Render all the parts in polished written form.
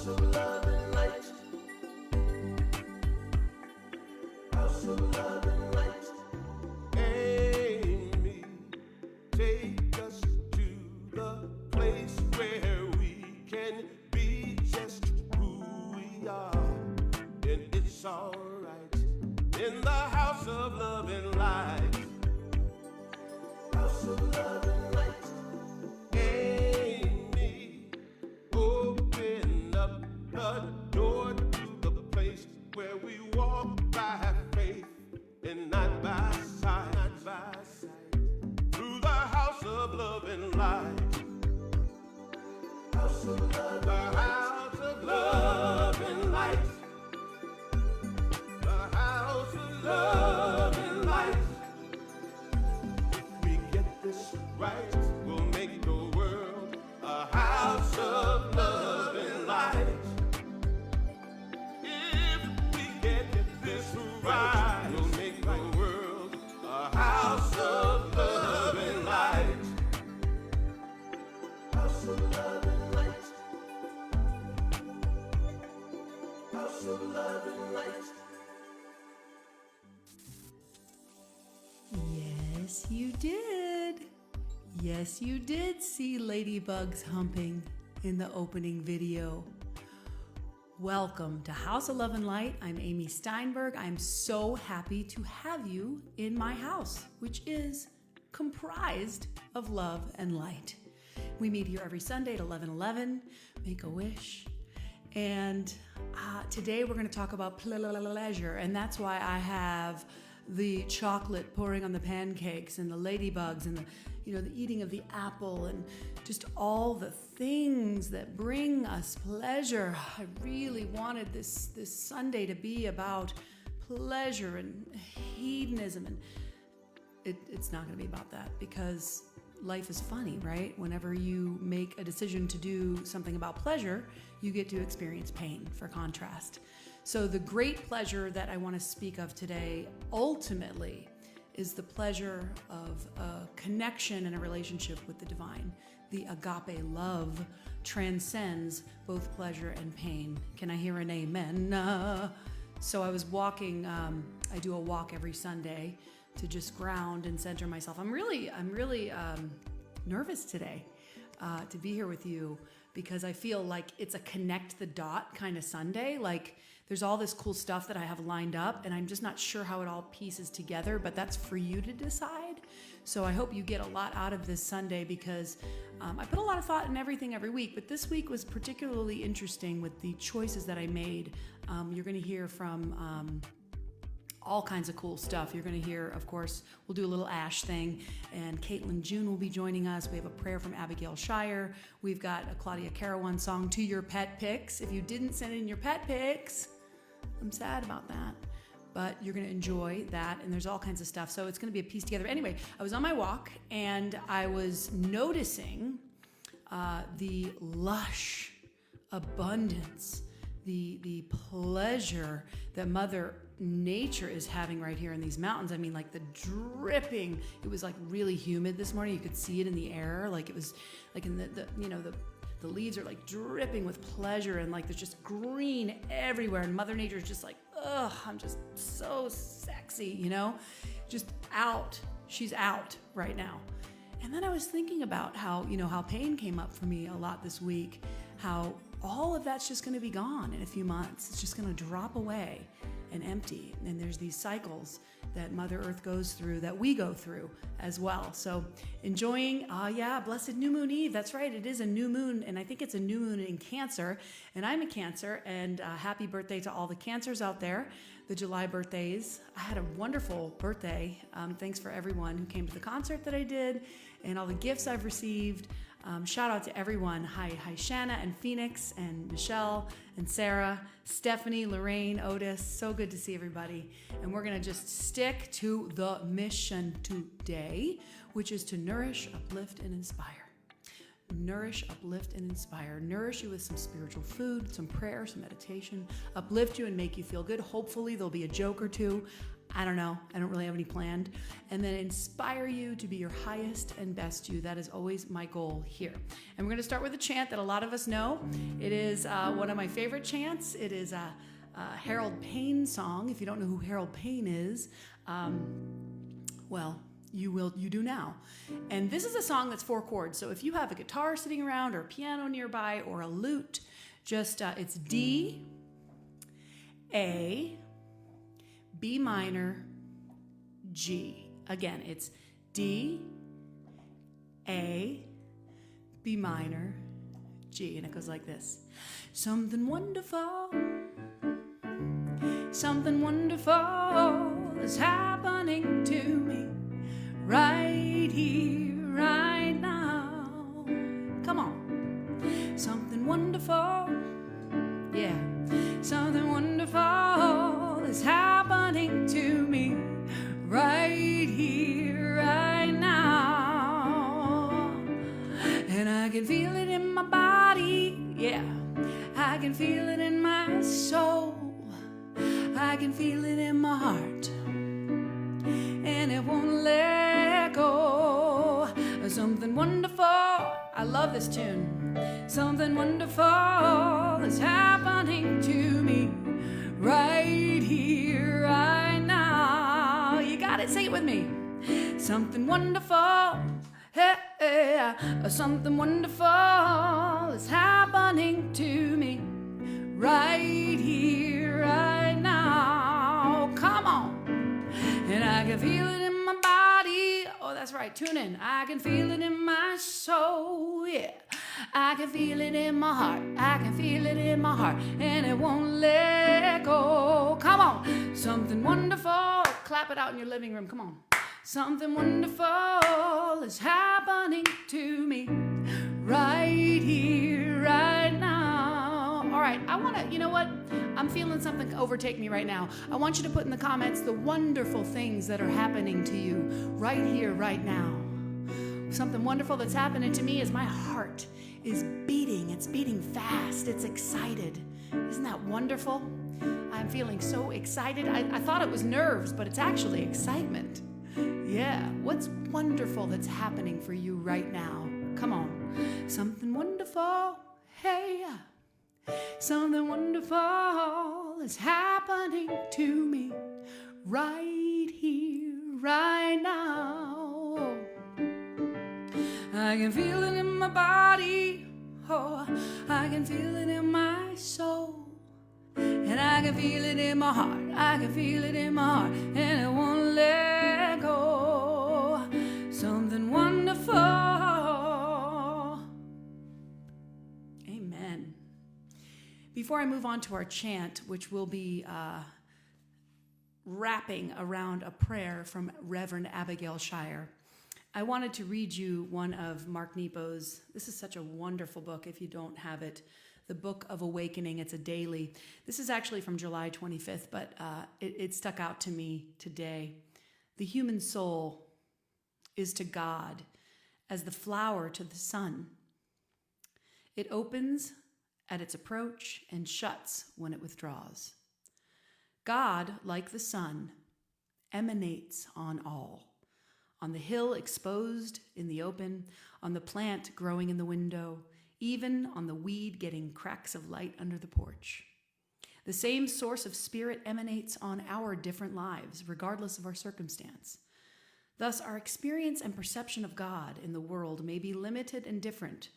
House of love and light. House of love and light. Amy, take us to the place where we can be just who we are. And it's alright in the house of love and light. House of love and light. Amy, open up the door to the place where we walk by faith and not by sight. Not by sight. Through the house of love and light. House of love, the house of love and light. The house of love and light. If we get this right, we'll make the world a house of love and light. If we get this right, we'll make the world a house of love and light. House of love and light. House of love and light. Yes, you did. Yes, you did see ladybugs humping in the opening video. Welcome to House of Love and Light. I'm Amy Steinberg. I'm so happy to have you in my house, which is comprised of love and light. We meet here every Sunday at 11:11, make a wish. And today we're going to talk about pleasure, and that's why I have the chocolate pouring on the pancakes and the ladybugs and the eating of the apple and just all the things that bring us pleasure. I really wanted this Sunday to be about pleasure and hedonism, and it's not going to be about that because life is funny, right? Whenever you make a decision to do something about pleasure, you get to experience pain for contrast. So the great pleasure that I want to speak of today ultimately is the pleasure of a connection and a relationship with the divine. The agape love transcends both pleasure and pain. Can I hear an amen? So I was walking, I do a walk every Sunday to just ground and center myself. I'm really nervous today to be here with you because I feel like it's a connect the dot kind of Sunday. Like there's all this cool stuff that I have lined up and I'm just not sure how it all pieces together, but that's for you to decide. So I hope you get a lot out of this Sunday because I put a lot of thought in everything every week, but this week was particularly interesting with the choices that I made. You're going to hear from all kinds of cool stuff. You're going to hear, of course, we'll do a little Ash thing, and Caitlin June will be joining us. We have a prayer from Abigail Shire. We've got a Claudia Carawan song, To Your Pet Pics. If you didn't send in your pet pics, I'm sad about that, but you're going to enjoy that, and there's all kinds of stuff, so it's going to be a piece together. Anyway, I was on my walk, and I was noticing the lush abundance, the pleasure that Mother Nature is having right here in these mountains. I mean, like the dripping, it was like really humid this morning. You could see it in the air. Like it was like in the leaves are like dripping with pleasure, and like there's just green everywhere. And Mother Nature is just like, ugh, I'm just so sexy, just out. She's out right now. And then I was thinking about how pain came up for me a lot this week, how all of that's just going to be gone in a few months. It's just going to drop away and empty. And there's these cycles that Mother Earth goes through, that we go through as well. So enjoying, blessed new moon eve. That's right, it is a new moon, and I think it's a new moon in Cancer, and I'm a Cancer, and happy birthday to all the Cancers out there, the July birthdays. I had a wonderful birthday. Thanks for everyone who came to the concert that I did, and all the gifts I've received. Shout out to everyone. Hi, Shanna and Phoenix and Michelle and Sarah, Stephanie, Lorraine, Otis. So good to see everybody. And we're going to just stick to the mission today, which is to nourish, uplift, and inspire. Nourish, uplift, and inspire. Nourish you with some spiritual food, some prayer, some meditation, uplift you and make you feel good. Hopefully there'll be a joke or two. I don't know. I don't really have any planned. And then inspire you to be your highest and best you. That is always my goal here. And we're going to start with a chant that a lot of us know. It is one of my favorite chants. It is a Harold Payne song. If you don't know who Harold Payne is, well, you do now. And this is a song that's 4 chords. So if you have a guitar sitting around or a piano nearby or a lute, just it's D, A, B minor, G. Again, it's D, A, B minor, G. And it goes like this. Something wonderful is happening to me right here, right now. Come on. Something wonderful, yeah. Something wonderful is happening to me right here, right now. And I can feel it in my body, yeah. I can feel it in my soul. I can feel it in my heart. And it won't let go. Something wonderful, I love this tune. Something wonderful is happening to me right here, right now. You got it, say it with me. Something wonderful, hey, something wonderful is happening to me right here, right now. Come on. And I can feel it in my body. Oh, that's right. Tune in. I can feel it in my soul. Yeah. I can feel it in my heart. I can feel it in my heart. And it won't let go. Come on. Something wonderful. Clap it out in your living room. Come on. Something wonderful is happening to me right here, right now. All right. I want to, you know what? I'm feeling something overtake me right now. I want you to put in the comments the wonderful things that are happening to you right here, right now. Something wonderful that's happening to me is my heart is beating. It's beating fast. It's excited. Isn't that wonderful? I'm feeling so excited. I thought it was nerves, but it's actually excitement. Yeah. What's wonderful that's happening for you right now? Come on. Something wonderful. Hey. Something wonderful is happening to me right here, right now. I can feel it in my body. Oh, I can feel it in my soul. And I can feel it in my heart. I can feel it in my heart. And it won't let go. Something wonderful. Amen. Before I move on to our chant, which will be wrapping around a prayer from Reverend Abigail Shire, I wanted to read you one of Mark Nepo's. This is such a wonderful book if you don't have it. The Book of Awakening. It's a daily. This is actually from July 25th, but it stuck out to me today. The human soul is to God as the flower to the sun. It opens at its approach and shuts when it withdraws. God, like the sun, emanates on all. On the hill exposed in the open, on the plant growing in the window, even on the weed getting cracks of light under the porch. The same source of spirit emanates on our different lives, regardless of our circumstance. Thus, our experience and perception of God in the world may be limited and different,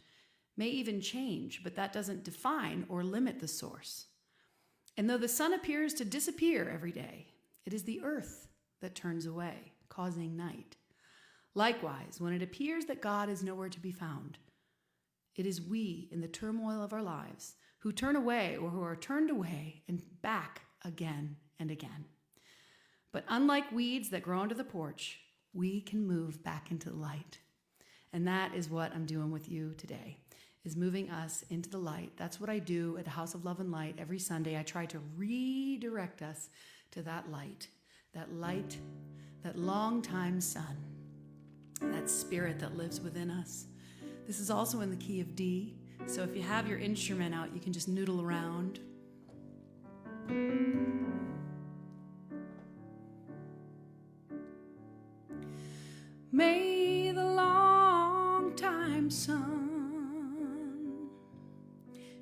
may even change, but that doesn't define or limit the source. And though the sun appears to disappear every day, it is the earth that turns away, causing night. Likewise, when it appears that God is nowhere to be found, it is we in the turmoil of our lives who turn away or who are turned away and back again and again. But unlike weeds that grow under the porch, we can move back into the light. And that is what I'm doing with you today, is moving us into the light. That's what I do at the House of Love and Light every Sunday. I try to redirect us to that light, that long-time sun, that spirit that lives within us. This is also in the key of D. So if you have your instrument out, you can just noodle around. May the long time sun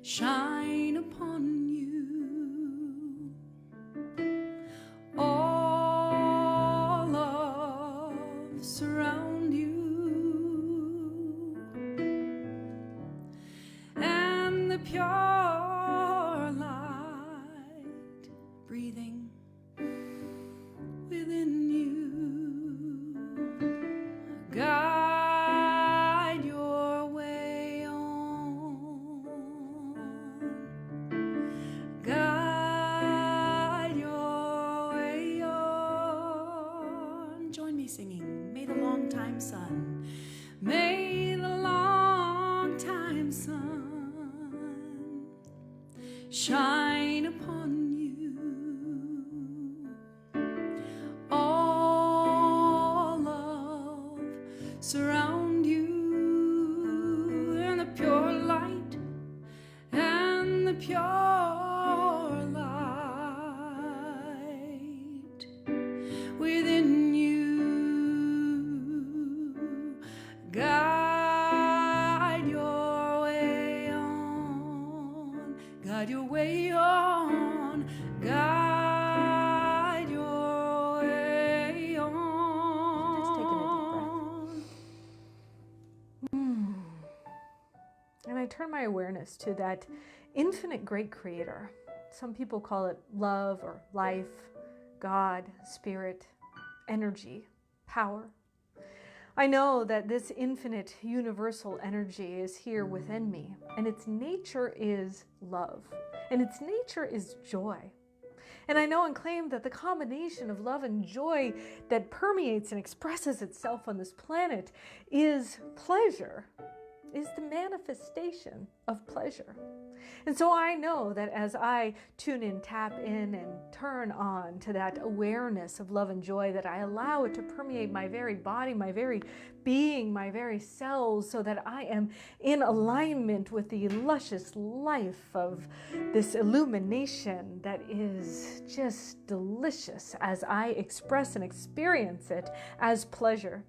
shine upon you. All love surround you, and the pure light breathing within you. Guide your way on. Guide your way on. Join me singing, may the long time sun, may the long time sun shine upon you. All love surround you, and the pure light, and the pure light within you. Guide your way on. Guide your way on. Guide your way on. Just taking a deep breath. And I turn my awareness to that infinite great creator. Some people call it love or life, God, spirit, energy, power. I know that this infinite universal energy is here within me, and its nature is love, and its nature is joy. And I know and claim that the combination of love and joy that permeates and expresses itself on this planet is pleasure, is the manifestation of pleasure. And so I know that as I tune in, tap in, and turn on to that awareness of love and joy, that I allow it to permeate my very body, my very being, my very cells, so that I am in alignment with the luscious life of this illumination that is just delicious as I express and experience it as pleasure.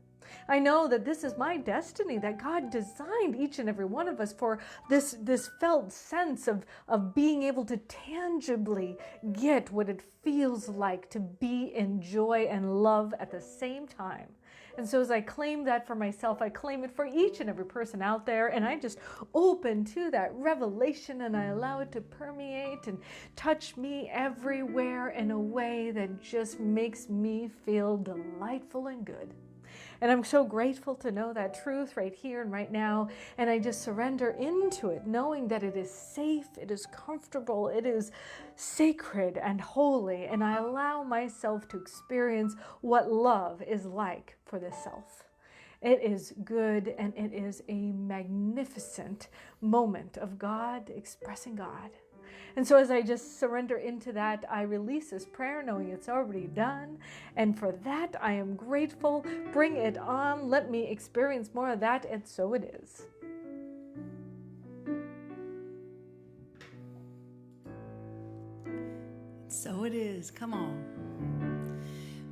I know that this is my destiny, that God designed each and every one of us for this felt sense of being able to tangibly get what it feels like to be in joy and love at the same time. And so as I claim that for myself, I claim it for each and every person out there, and I just open to that revelation, and I allow it to permeate and touch me everywhere in a way that just makes me feel delightful and good. And I'm so grateful to know that truth right here and right now. And I just surrender into it, knowing that it is safe, it is comfortable, it is sacred and holy. And I allow myself to experience what love is like for the self. It is good, and it is a magnificent moment of God expressing God. And so as I just surrender into that, I release this prayer knowing it's already done. And for that, I am grateful. Bring it on. Let me experience more of that. And so it is. So it is. Come on.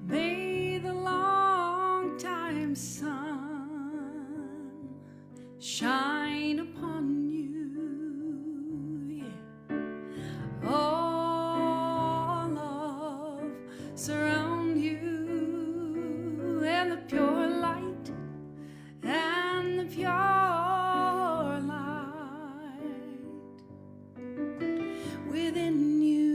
May the long time sun shine upon you. All love surround you, and the pure light, and the pure light within you.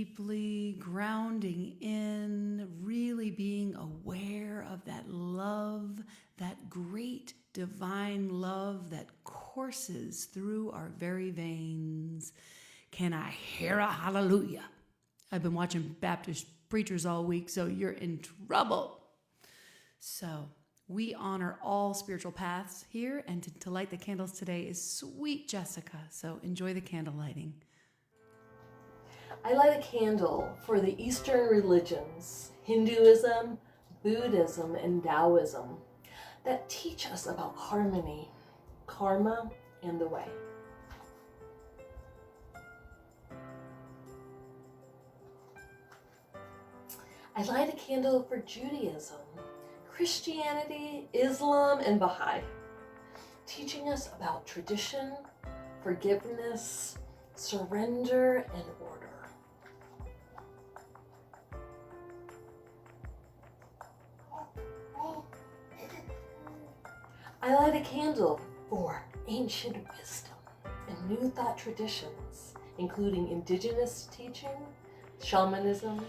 deeply, grounding in, really being aware of that love, that great divine love that courses through our very veins. Can I hear a hallelujah? I've been watching Baptist preachers all week, so you're in trouble. So we honor all spiritual paths here, and to light the candles today is sweet Jessica. So enjoy the candle lighting. I light a candle for the Eastern religions, Hinduism, Buddhism, and Taoism, that teach us about harmony, karma, and the way. I light a candle for Judaism, Christianity, Islam, and Baha'i, teaching us about tradition, forgiveness, surrender, and order. I light a candle for ancient wisdom and new thought traditions, including indigenous teaching, shamanism,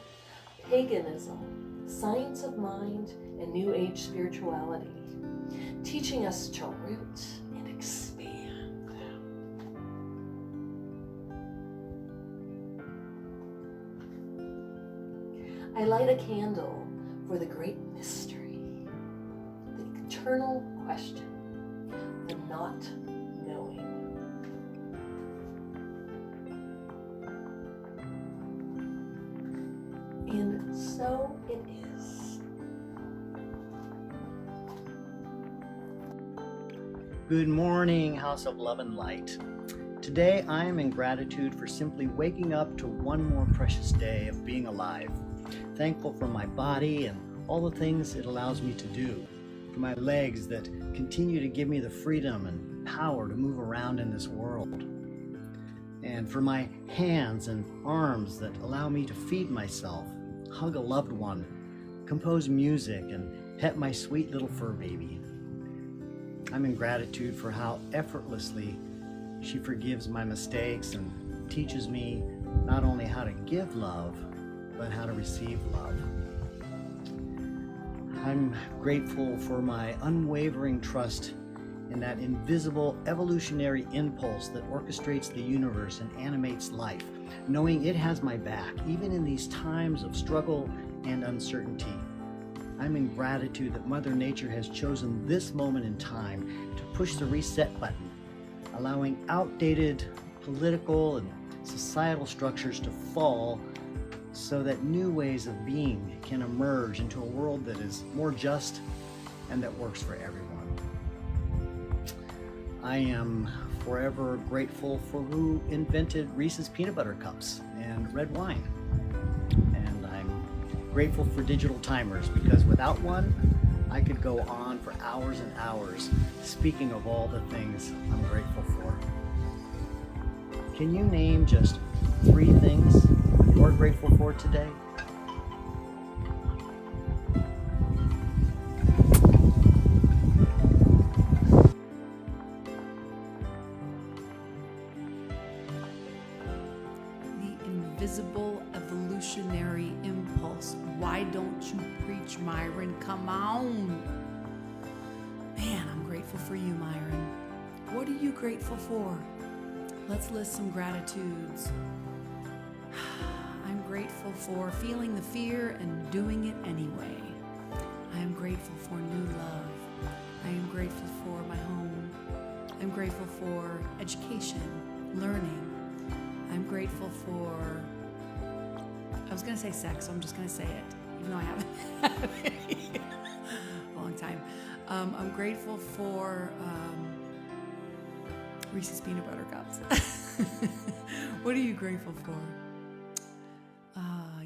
paganism, science of mind, and New Age spirituality, teaching us to root and expand. I light a candle for the great mystery, the eternal question, the not knowing. And so it is. Good morning, House of Love and Light. Today I am in gratitude for simply waking up to one more precious day of being alive. Thankful for my body and all the things it allows me to do. For my legs that continue to give me the freedom and power to move around in this world. And for my hands and arms that allow me to feed myself, hug a loved one, compose music, and pet my sweet little fur baby. I'm in gratitude for how effortlessly she forgives my mistakes and teaches me not only how to give love, but how to receive love. I'm grateful for my unwavering trust in that invisible evolutionary impulse that orchestrates the universe and animates life, knowing it has my back, even in these times of struggle and uncertainty. I'm in gratitude that Mother Nature has chosen this moment in time to push the reset button, allowing outdated political and societal structures to fall so that new ways of being can emerge into a world that is more just and that works for everyone. I am forever grateful for who invented Reese's peanut butter cups and red wine. And I'm grateful for digital timers because without one, I could go on for hours and hours speaking of all the things I'm grateful for. Can you name just 3 things you're grateful for today? The invisible evolutionary impulse. Why don't you preach, Myron? Come on. Man, I'm grateful for you, Myron. What are you grateful for? Let's list some gratitudes. I'm grateful for feeling the fear and doing it anyway. I am grateful for new love. I am grateful for my home. I'm grateful for education, learning. I'm grateful for, I was going to say sex, so I'm just going to say it, even though I haven't had it a long time. I'm grateful for Reese's peanut butter cups. What are you grateful for?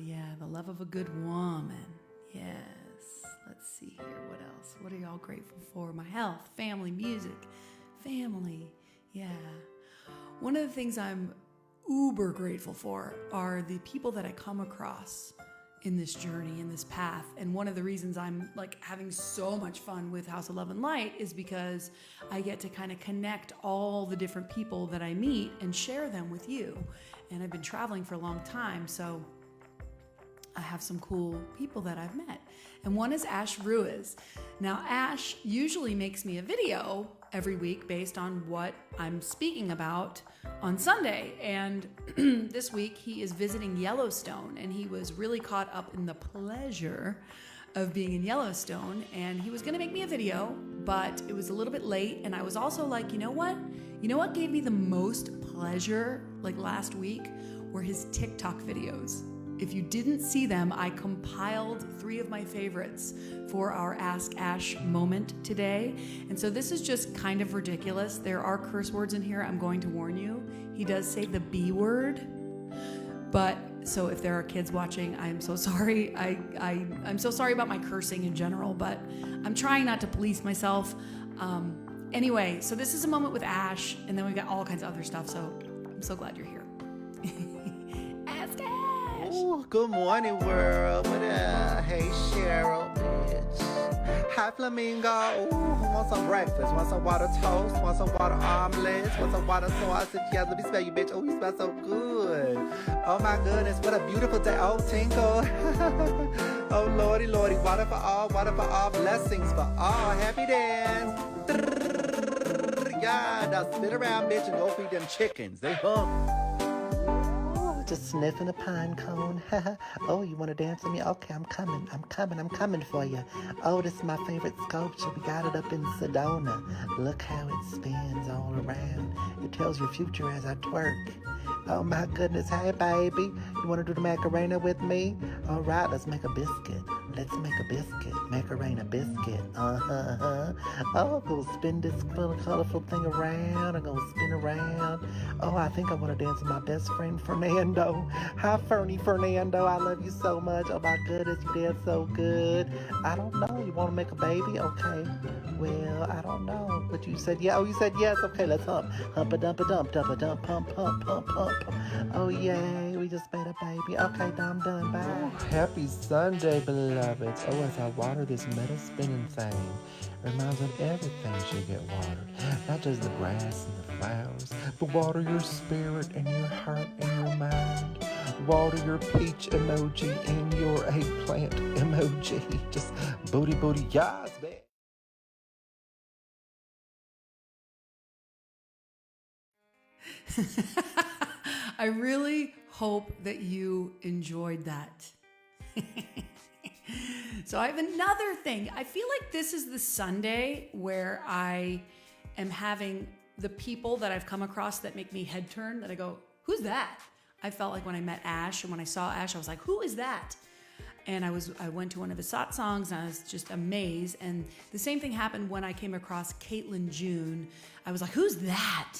Yeah, the love of a good woman. Yes. Let's see here. What else? What are y'all grateful for? My health, family, music, family. Yeah. One of the things I'm uber grateful for are the people that I come across in this journey, in this path. And one of the reasons I'm like having so much fun with House of Love and Light is because I get to kind of connect all the different people that I meet and share them with you. And I've been traveling for a long time, so I have some cool people that I've met. And one is Ash Ruiz. Now, Ash usually makes me a video every week based on what I'm speaking about on Sunday. And this week he is visiting Yellowstone, and he was really caught up in the pleasure of being in Yellowstone, and he was gonna make me a video, but it was a little bit late. And I was also like, you know what? You know what gave me the most pleasure like last week were his TikTok videos. If you didn't see them, I compiled 3 of my favorites for our Ask Ash moment today. And so this is just kind of ridiculous. There are curse words in here, I'm going to warn you. He does say the B word, but so if there are kids watching, I'm so sorry. I'm so sorry about my cursing in general, but I'm trying not to police myself. Anyway, so this is a moment with Ash, and then we've got all kinds of other stuff, so I'm so glad you're here. Ask Ash! Ooh, good morning, world. What up? Hey, Cheryl, bitch. Hi, Flamingo. Ooh, want some breakfast? Want some water toast? Want some water omelets? Want some water sausage? Yeah, let me smell you, bitch. Oh, you smell so good. Oh, my goodness. What a beautiful day. Oh, tinkle. Oh, lordy, lordy. Water for all. Blessings for all. Happy dance. Yeah, now spin around, bitch, and go feed them chickens. They hungry. Just sniffing a pine cone. Oh, you want to dance with me? Okay, I'm coming for you. Oh, this is my favorite sculpture. We got it up in Sedona. Look how it spins all around. It tells your future as I twerk. Oh my goodness, hey baby, you want to do the Macarena with me? All right, let's make a biscuit. Let's make a biscuit. Macarena biscuit. Oh, I'm going to spin this little colorful thing around. I'm going to spin around. Oh, I think I want to dance with my best friend, Fernando. Hi, Fernando. I love you so much. Oh, my goodness, you dance so good. I don't know. You want to make a baby? Okay. Well, I don't know. But you said, yeah. Oh, you said yes. Okay, let's hump. Hump-a-dump-a-dump, dump-a-dump, pump, pump, pump, pump. Oh, yay. We just made a baby. Okay, I'm done. Bye. Oh, happy Sunday, beloveds. Oh, as I water this metal spinning thing, reminds me of everything should get watered. Not just the grass and the flowers, but water your spirit and your heart and your mind. Water your peach emoji and your eggplant emoji. Just booty, yas, man. I really hope that you enjoyed that. So I have another thing. I feel like this is the Sunday where I am having the people that I've come across that make me head turn, that I go, who's that? I felt like when I met Ash, and when I saw Ash, I was like, who is that? And I went to one of his songs, and I was just amazed. And the same thing happened when I came across Caitlin June. I was like, who's that?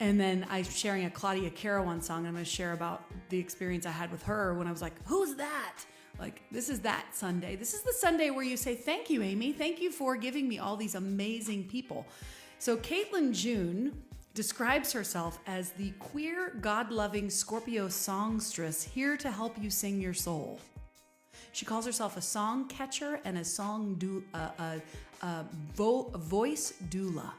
And then I'm sharing a Claudia Carawan song, and I'm going to share about the experience I had with her when I was like, who's that? Like, this is that Sunday. This is the Sunday where you say, thank you, Amy. Thank you for giving me all these amazing people. So Caitlin June describes herself as the queer, God-loving Scorpio songstress here to help you sing your soul. She calls herself a song catcher and a voice doula,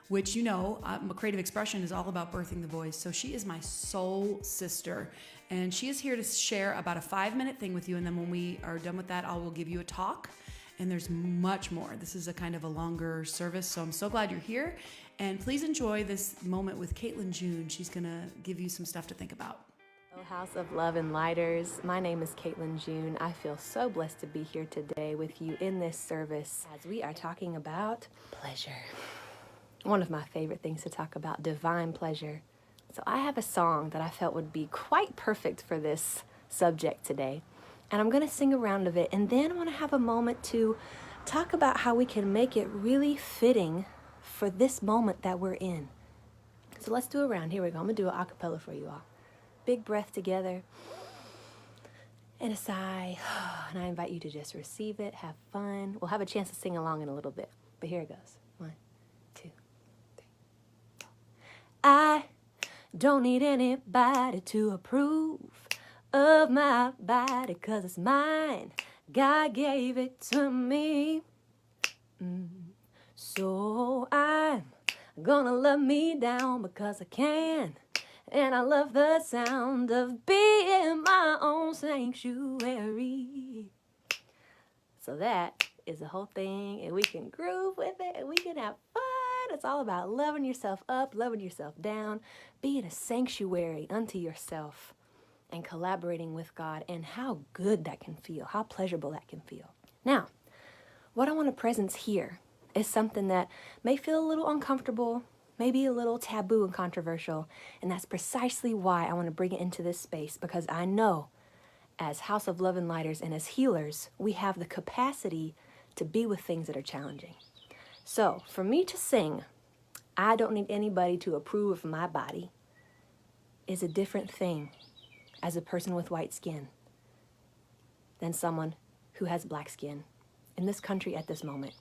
which, you know, creative expression is all about birthing the voice. So she is my soul sister, and she is here to share about a 5-minute thing with you. And then when we are done with that, I will give you a talk, and there's much more. This is a kind of a longer service, so I'm so glad you're here. And please enjoy this moment with Caitlin June. She's gonna give you some stuff to think about. House of Love and Lighters. My name is Caitlin June. I feel so blessed to be here today with you in this service as we are talking about pleasure. One of my favorite things to talk about, divine pleasure. So I have a song that I felt would be quite perfect for this subject today. And I'm going to sing a round of it, and then I want to have a moment to talk about how we can make it really fitting for this moment that we're in. So let's do a round. Here we go. I'm going to do an a cappella for you all. Big breath together and a sigh. And I invite you to just receive it, have fun. We'll have a chance to sing along in a little bit, but here it goes. 1, 2, 3. I don't need anybody to approve of my body, 'cause it's mine. God gave it to me. So I'm gonna love me down because I can. And I love the sound of being my own sanctuary. So that is the whole thing, and we can groove with it, and we can have fun. It's all about loving yourself up, loving yourself down, being a sanctuary unto yourself, and collaborating with God, and how good that can feel, how pleasurable that can feel. Now, what I want to presence here is something that may feel a little uncomfortable, maybe a little taboo and controversial, and that's precisely why I want to bring it into this space, because I know as House of Love and Lighters and as healers, we have the capacity to be with things that are challenging. So for me to sing, I don't need anybody to approve of my body, is a different thing as a person with white skin than someone who has black skin in this country at this moment.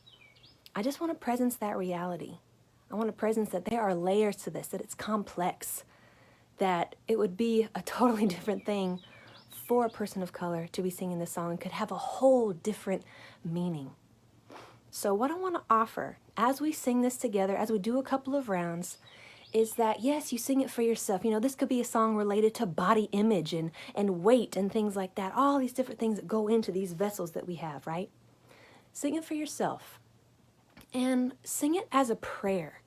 I just want to presence that reality. I want to presence that there are layers to this, that it's complex, that it would be a totally different thing for a person of color to be singing this song and could have a whole different meaning. So what I want to offer as we sing this together, as we do a couple of rounds, is that yes, you sing it for yourself. You know, this could be a song related to body image and weight and things like that. All these different things that go into these vessels that we have, right? Sing it for yourself and sing it as a prayer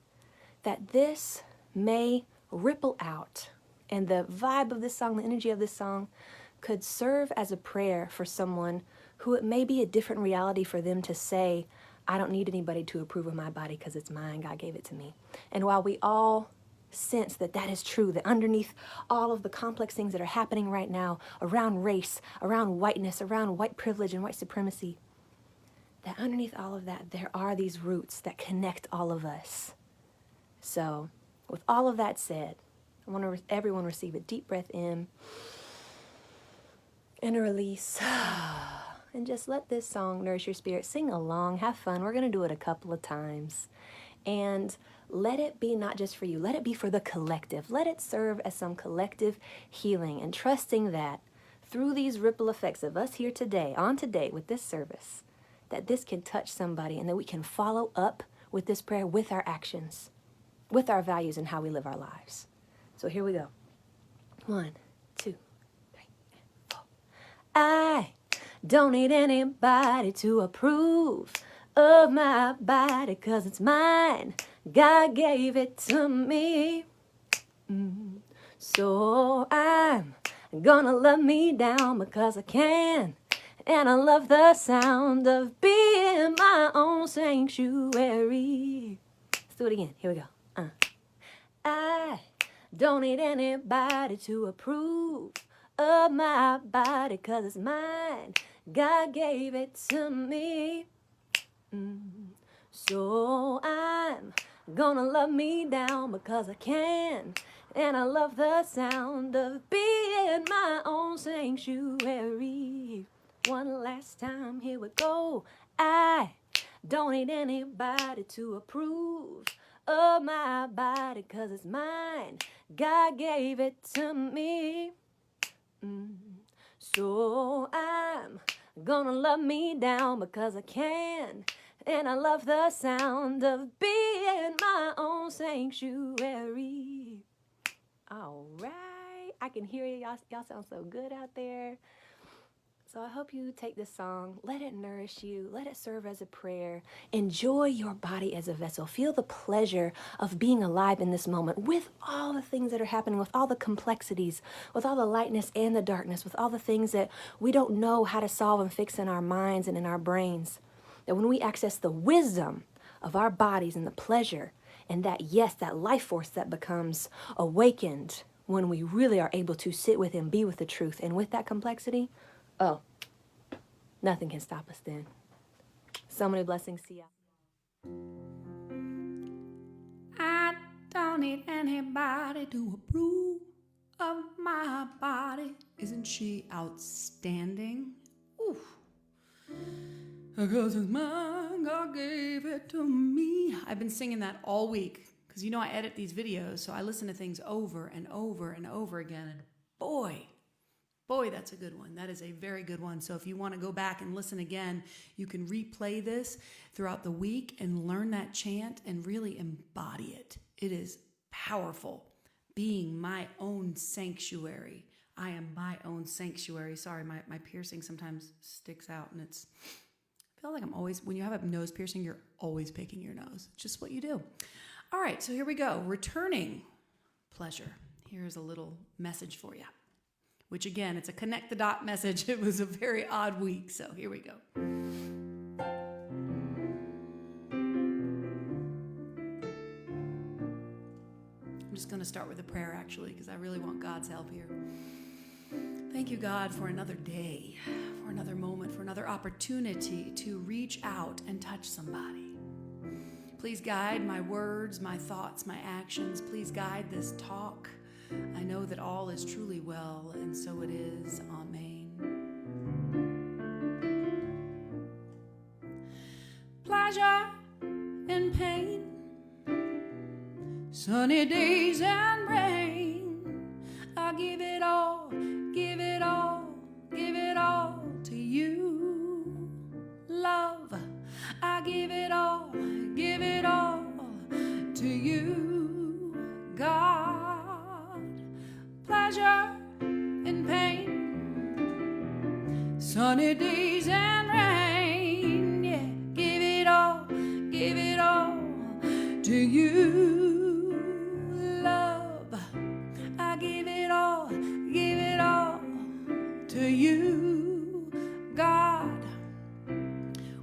that this may ripple out, and the vibe of this song, the energy of this song, could serve as a prayer for someone who it may be a different reality for them to say, I don't need anybody to approve of my body because it's mine, God gave it to me. And while we all sense that that is true, that underneath all of the complex things that are happening right now around race, around whiteness, around white privilege and white supremacy, that underneath all of that, there are these roots that connect all of us. So with all of that said, I want everyone receive a deep breath in and a release. And just let this song nourish your spirit. Sing along, have fun. We're going to do it a couple of times. And let it be not just for you. Let it be for the collective. Let it serve as some collective healing, and trusting that through these ripple effects of us here today, on today with this service, that this can touch somebody and that we can follow up with this prayer with our actions, with our values and how we live our lives. So here we go. 1, 2, 3, 4. I don't need anybody to approve of my body 'cause it's mine. God gave it to me. So I'm gonna love me down because I can. And I love the sound of being my own sanctuary. Let's do it again. Here we go. I don't need anybody to approve of my body 'cause it's mine. God gave it to me. So I'm gonna love me down because I can. And I love the sound of being my own sanctuary. One last time, here we go. I don't need anybody to approve of my body 'cause it's mine. God gave it to me. So I'm gonna love me down because I can. And I love the sound of being my own sanctuary. All right. I can hear you. Y'all sound so good out there. So I hope you take this song, let it nourish you, let it serve as a prayer. Enjoy your body as a vessel. Feel the pleasure of being alive in this moment with all the things that are happening, with all the complexities, with all the lightness and the darkness, with all the things that we don't know how to solve and fix in our minds and in our brains. That when we access the wisdom of our bodies and the pleasure and that, yes, that life force that becomes awakened when we really are able to sit with and be with the truth and with that complexity, oh, nothing can stop us then. So many blessings to you. I don't need anybody to approve of my body. Isn't she outstanding? Ooh. Because it's mine, God gave it to me. I've been singing that all week because you know I edit these videos, so I listen to things over and over and over again, and boy, that's a good one. That is a very good one. So if you want to go back and listen again, you can replay this throughout the week and learn that chant and really embody it. It is powerful. Being my own sanctuary. I am my own sanctuary. Sorry, my piercing sometimes sticks out, and I feel like I'm always, when you have a nose piercing, you're always picking your nose. It's just what you do. All right, so here we go. Returning pleasure. Here's a little message for you, which again, it's a connect the dot message. It was a very odd week, so here we go. I'm just going to start with a prayer, actually, because I really want God's help here. Thank you, God, for another day, for another moment, for another opportunity to reach out and touch somebody. Please guide my words, my thoughts, my actions. Please guide this talk. I know that all is truly well, and so it is. Amen. Pleasure and pain, sunny days and rain. I give it all, give it all, give it all to you. Love, I give it all to you. God, pleasure and pain, sunny days and rain. Yeah, give it all to you. Love, I give it all to you. God,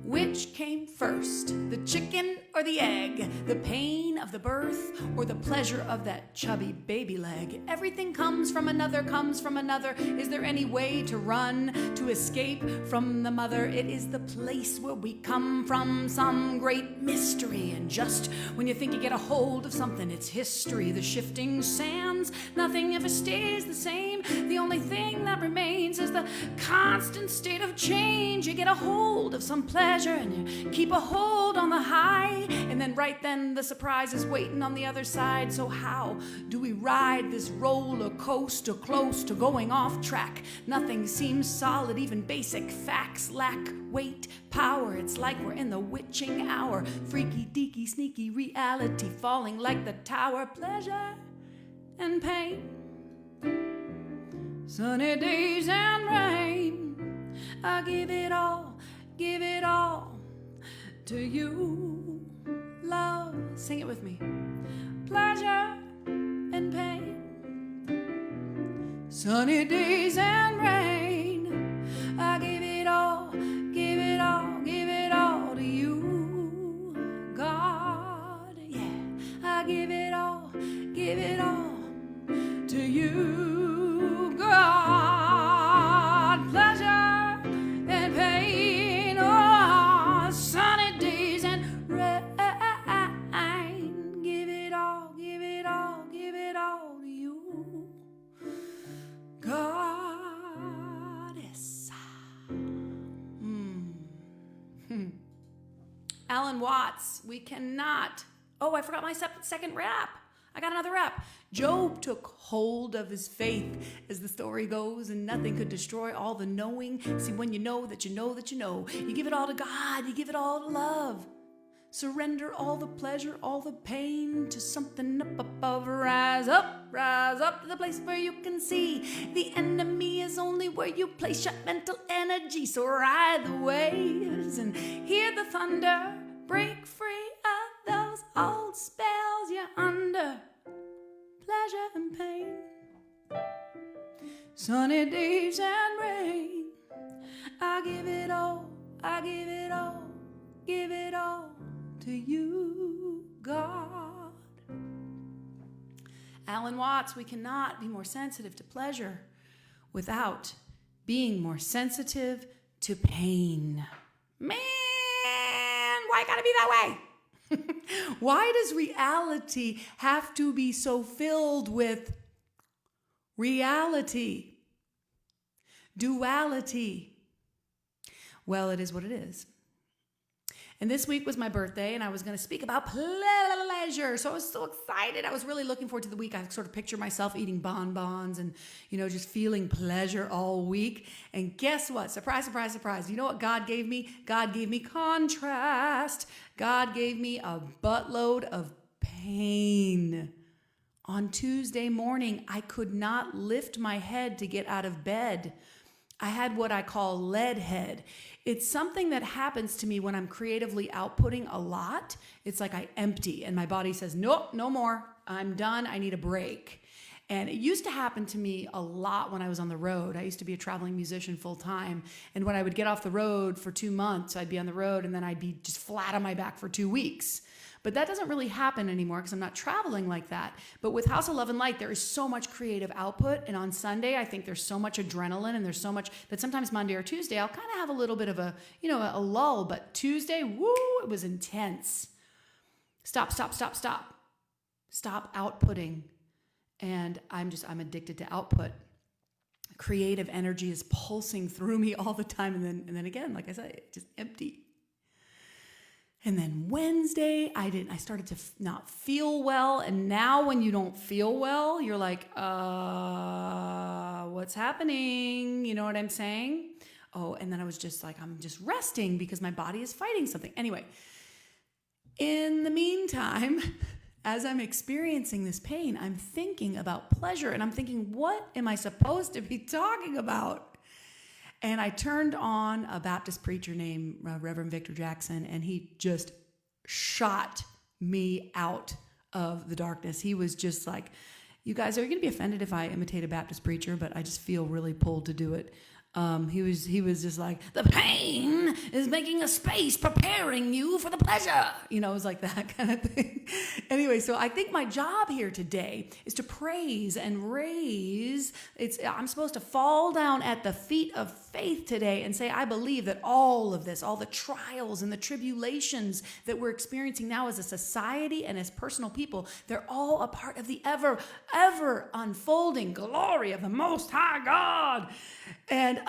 which came first, the chicken or the egg? The pain of the birth or the pleasure of that chubby baby leg? Everything comes from another, comes from another. Is there any way to run, to escape from the mother? It is the place where we come from, some great mystery. And just when you think you get a hold of something, it's history. The shifting sands, nothing ever stays the same. The only thing that remains is the constant state of change. You get a hold of some pleasure and you keep a hold on the high, and then right then the surprise is waiting on the other side. So how do we ride this roller coaster close to going off track? Nothing seems solid, even basic facts lack weight, power. It's like we're in the witching hour, freaky deaky sneaky reality falling like the tower. Pleasure and pain, sunny days and rain. I give it all to you. Love, sing it with me. Pleasure and pain, sunny days and rain. I give it all to you. God, yeah, I give it all to you. God, pleasure and pain, oh, sunny days and rain. Give it all to you. Goddess. Alan Watts, we cannot. Oh, I forgot my second rap. I got another rap. Job took hold of his faith, as the story goes, and nothing could destroy all the knowing. See, when you know that you know that you know, you give it all to God, you give it all to love. Surrender all the pleasure, all the pain to something up above. Rise up to the place where you can see. The enemy is only where you place your mental energy. So ride the waves and hear the thunder. Break free of those old spells you're under. Pleasure and pain, sunny days and rain. I give it all to you, God. Alan Watts, we cannot be more sensitive to pleasure without being more sensitive to pain. Man, why it gotta be that way? Why does reality have to be so filled with reality, duality? Well, it is what it is. And this week was my birthday, and I was going to speak about pleasure. So I was so excited. I was really looking forward to the week. I sort of picture myself eating bonbons and, just feeling pleasure all week. And guess what? Surprise, surprise, surprise. You know what God gave me? God gave me contrast. God gave me a buttload of pain. On Tuesday morning, I could not lift my head to get out of bed. I had what I call lead head. It's something that happens to me when I'm creatively outputting a lot. It's like I empty and my body says, nope, no more. I'm done. I need a break. And it used to happen to me a lot when I was on the road. I used to be a traveling musician full time. And when I would get off the road for 2 months, I'd be on the road and then I'd be just flat on my back for 2 weeks. But that doesn't really happen anymore because I'm not traveling like that. But with House of Love and Light, there is so much creative output. And on Sunday, I think there's so much adrenaline and there's so much that sometimes Monday or Tuesday, I'll kind of have a little bit of a lull. But Tuesday, woo, it was intense. Stop outputting. And I'm addicted to output. Creative energy is pulsing through me all the time. And then again, like I said, just empty. And then Wednesday, I started to not feel well. And now when you don't feel well, you're like, what's happening? You know what I'm saying? Oh, and then I was just like, I'm just resting because my body is fighting something. Anyway, in the meantime, as I'm experiencing this pain, I'm thinking about pleasure. And I'm thinking, what am I supposed to be talking about? And I turned on a Baptist preacher named Reverend Victor Jackson, and he just shot me out of the darkness. He was just like, you guys, are you going to be offended if I imitate a Baptist preacher? But I just feel really pulled to do it. He was just like, the pain is making a space, preparing you for the pleasure. You know, it was like that kind of thing. Anyway, so I think my job here today is to praise and raise. I'm supposed to fall down at the feet of faith today and say, I believe that all of this, all the trials and the tribulations that we're experiencing now as a society and as personal people, they're all a part of the ever unfolding glory of the Most High God. And,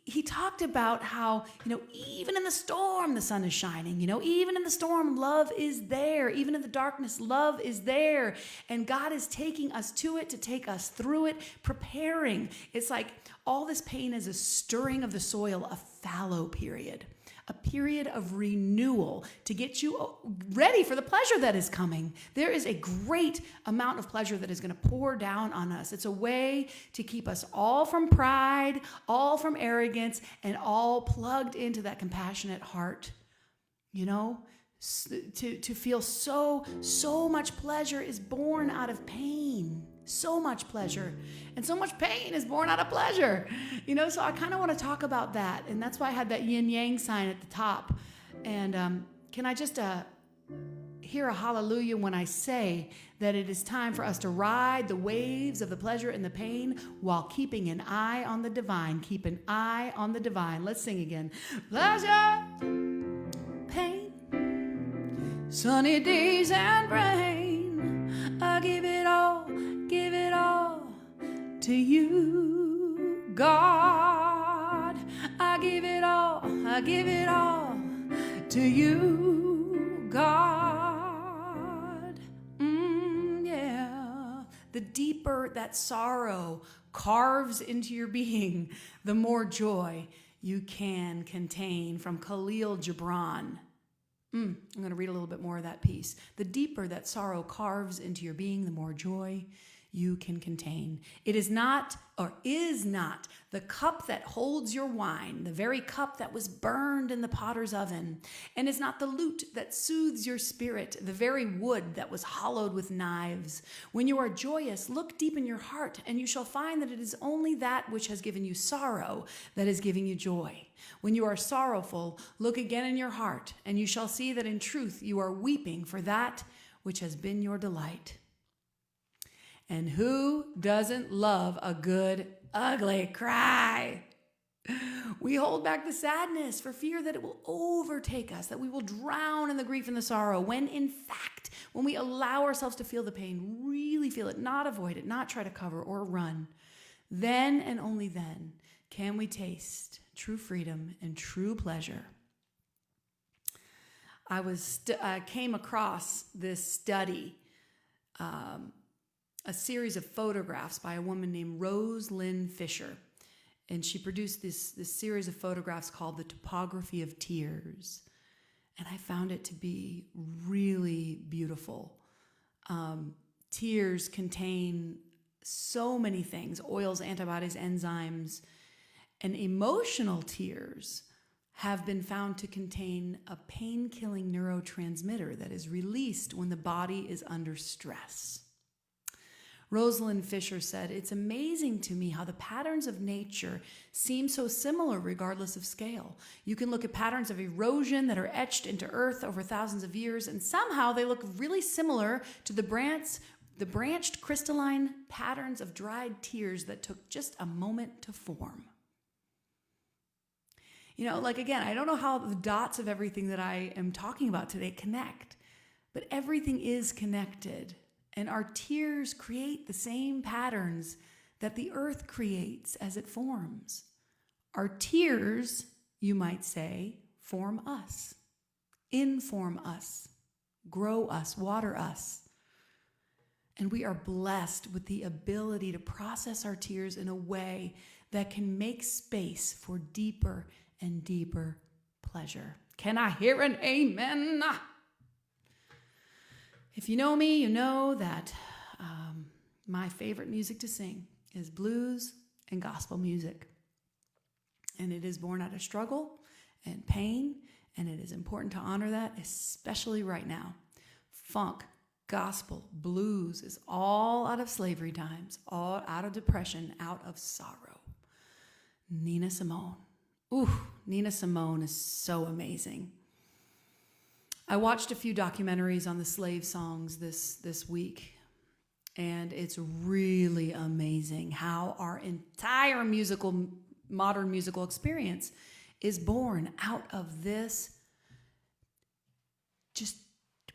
he talked about how, even in the storm, the sun is shining. Even in the storm, love is there. Even in the darkness, love is there. And God is taking us to it, to take us through it, preparing. It's like all this pain is a stirring of the soil, a fallow period. A period of renewal to get you ready for the pleasure that is coming. There is a great amount of pleasure that is going to pour down on us. It's a way to keep us all from pride, all from arrogance, and all plugged into that compassionate heart. To feel so much pleasure is born out of pain. So much pleasure. And so much pain is born out of pleasure. So I kind of want to talk about that. And that's why I had that yin yang sign at the top. And can I just hear a hallelujah when I say that it is time for us to ride the waves of the pleasure and the pain while keeping an eye on the divine. Keep an eye on the divine. Let's sing again. Pleasure, pain, sunny days and rain. I give it all to you, God. I give it all to you, God. Yeah. The deeper that sorrow carves into your being, the more joy you can contain. From Khalil Gibran. I'm going to read a little bit more of that piece. The deeper that sorrow carves into your being, the more joy you can contain. It is not the cup that holds your wine, the very cup that was burned in the potter's oven, and is not the lute that soothes your spirit, the very wood that was hollowed with knives. When you are joyous, look deep in your heart, and you shall find that it is only that which has given you sorrow that is giving you joy. When you are sorrowful, look again in your heart, and you shall see that in truth you are weeping for that which has been your delight. And who doesn't love a good, ugly cry? We hold back the sadness for fear that it will overtake us, that we will drown in the grief and the sorrow, when in fact, when we allow ourselves to feel the pain, really feel it, not avoid it, not try to cover or run, then and only then can we taste true freedom and true pleasure. I came across this study, a series of photographs by a woman named Rose Lynn Fisher. And she produced this series of photographs called The Topography of Tears. And I found it to be really beautiful. tears contain so many things: oils, antibodies, enzymes. And emotional tears have been found to contain a pain-killing neurotransmitter that is released when the body is under stress. Rosalind Fisher said, "It's amazing to me how the patterns of nature seem so similar regardless of scale. You can look at patterns of erosion that are etched into earth over thousands of years, and somehow they look really similar to the branched crystalline patterns of dried tears that took just a moment to form." You know, like, again, I don't know how the dots of everything that I am talking about today connect, but everything is connected. And our tears create the same patterns that the earth creates as it forms. Our tears, you might say, form us, inform us, grow us, water us. And we are blessed with the ability to process our tears in a way that can make space for deeper and deeper pleasure. Can I hear an amen? If you know me, you know that my favorite music to sing is blues and gospel music. And it is born out of struggle and pain, and it is important to honor that, especially right now. Funk, gospel, blues is all out of slavery times, all out of depression, out of sorrow. Nina Simone. Ooh, Nina Simone is so amazing. I watched a few documentaries on the slave songs this week, and it's really amazing how our entire modern musical experience is born out of this just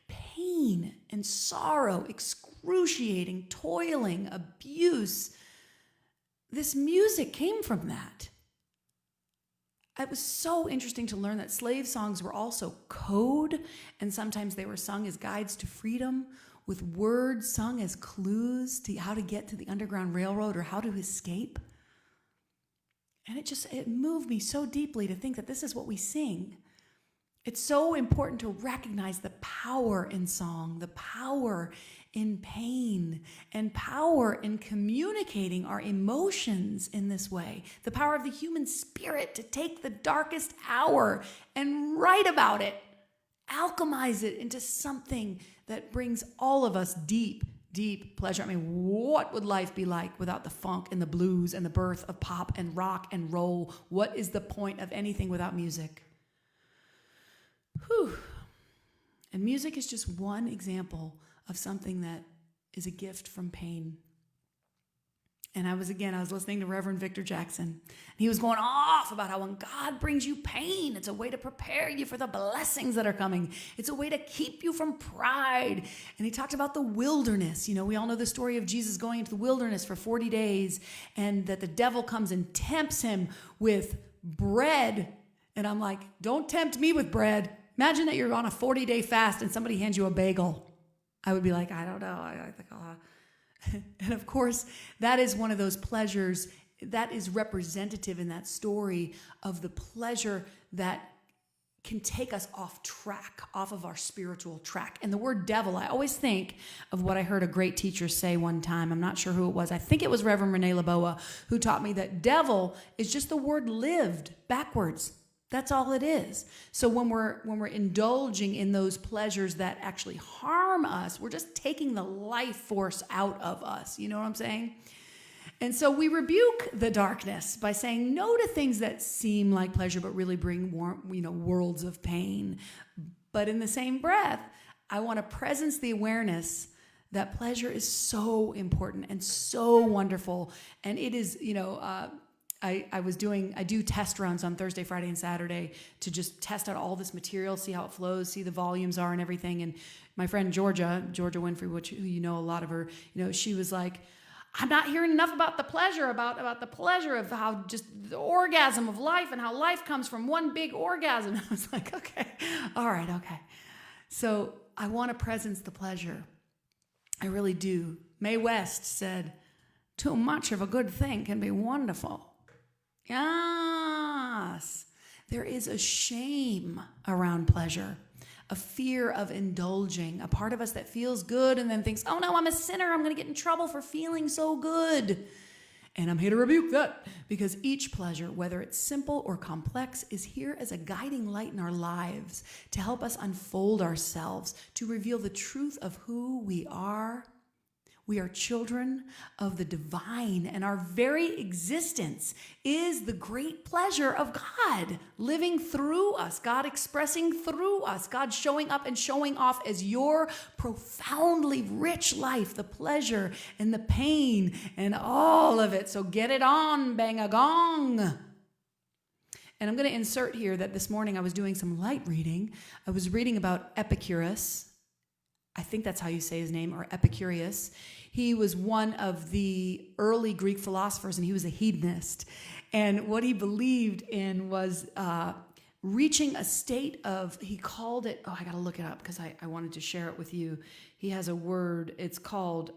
pain and sorrow, excruciating, toiling, abuse. This music came from that. It was so interesting to learn that slave songs were also code, and sometimes they were sung as guides to freedom, with words sung as clues to how to get to the Underground Railroad or how to escape. And it moved me so deeply to think that this is what we sing. It's so important to recognize the power in song, the power in pain, and power in communicating our emotions in this way. The power of the human spirit to take the darkest hour and write about it, alchemize it into something that brings all of us deep, deep pleasure. I mean, what would life be like without the funk and the blues and the birth of pop and rock and roll? What is the point of anything without music? Whew. And music is just one example of something that is a gift from pain. And I was listening to Reverend Victor Jackson. And he was going off about how when God brings you pain, it's a way to prepare you for the blessings that are coming. It's a way to keep you from pride. And he talked about the wilderness. You know, we all know the story of Jesus going into the wilderness for 40 days and that the devil comes and tempts him with bread. And I'm like, don't tempt me with bread. Imagine that you're on a 40-day fast and somebody hands you a bagel. I would be like, I don't know. I think I'll... And of course, that is one of those pleasures that is representative in that story of the pleasure that can take us off track, off of our spiritual track. And the word devil, I always think of what I heard a great teacher say one time. I'm not sure who it was. I think it was Reverend Renee Laboa, who taught me that devil is just the word lived backwards. That's all it is. So when we're indulging in those pleasures that actually harm us, we're just taking the life force out of us. You know what I'm saying? And so we rebuke the darkness by saying no to things that seem like pleasure but really bring worlds of pain. But in the same breath, I want to presence the awareness that pleasure is so important and so wonderful. And it is, I do test runs on Thursday, Friday, and Saturday to just test out all this material, see how it flows, see the volumes are and everything. And my friend Georgia Winfrey, who you know a lot of her, she was like, I'm not hearing enough about the pleasure, about the pleasure of how just the orgasm of life and how life comes from one big orgasm. I was like, okay, all right, okay. So I want to presence the pleasure. I really do. Mae West said, too much of a good thing can be wonderful. Yes, there is a shame around pleasure. a fear of indulging, a part of us that feels good and then thinks, oh no, I'm a sinner. I'm going to get in trouble for feeling so good. And I'm here to rebuke that, because each pleasure, whether it's simple or complex, is here as a guiding light in our lives to help us unfold ourselves, to reveal the truth of who we are. We are children of the divine, and our very existence is the great pleasure of God living through us, God expressing through us, God showing up and showing off as your profoundly rich life, the pleasure and the pain and all of it. So get it on, bang a gong. And I'm going to insert here that this morning I was doing some light reading. I was reading about Epicurus. I think that's how you say his name, or Epicurus. He was one of the early Greek philosophers, and he was a hedonist. And what he believed in was reaching a state of, he called it, I got to look it up because I wanted to share it with you. He has a word, it's called,